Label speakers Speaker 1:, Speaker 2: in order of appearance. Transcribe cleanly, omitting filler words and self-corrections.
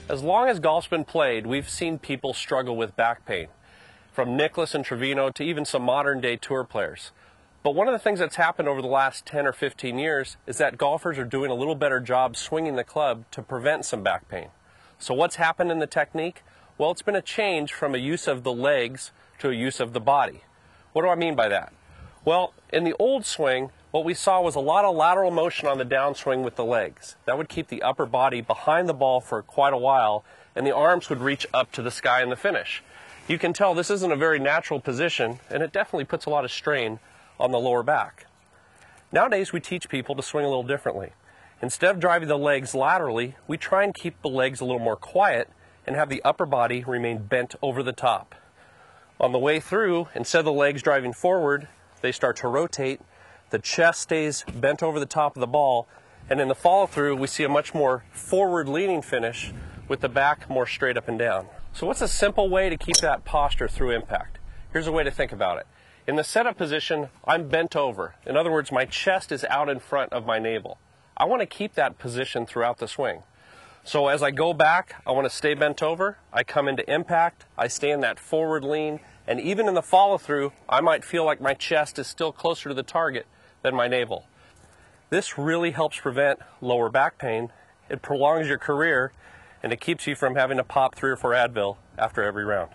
Speaker 1: As long as golf's been played, we've seen people struggle with back pain, from Nicklaus and Trevino to even some modern-day tour players. But one of the things that's happened over the last 10 or 15 years is that golfers are doing a little better job swinging the club to prevent some back pain. So what's happened in the technique? Well, it's been a change from a use of the legs to a use of the body. What do I mean by that? Well, in the old swing, what we saw was a lot of lateral motion on the downswing with the legs. That would keep the upper body behind the ball for quite a while, and the arms would reach up to the sky in the finish. You can tell this isn't a very natural position, and it definitely puts a lot of strain on the lower back. Nowadays, we teach people to swing a little differently. Instead of driving the legs laterally, we try and keep the legs a little more quiet and have the upper body remain bent over the top. On the way through, instead of the legs driving forward, they start to rotate, the chest stays bent over the top of the ball, and in the follow-through, we see a much more forward-leaning finish with the back more straight up and down. So what's a simple way to keep that posture through impact? Here's a way to think about it. In the setup position, I'm bent over. In other words, my chest is out in front of my navel. I want to keep that position throughout the swing. So as I go back, I want to stay bent over. I come into impact, I stay in that forward lean, and even in the follow-through, I might feel like my chest is still closer to the target than my navel. This really helps prevent lower back pain. It prolongs your career, and it keeps you from having to pop 3 or 4 Advil after every round.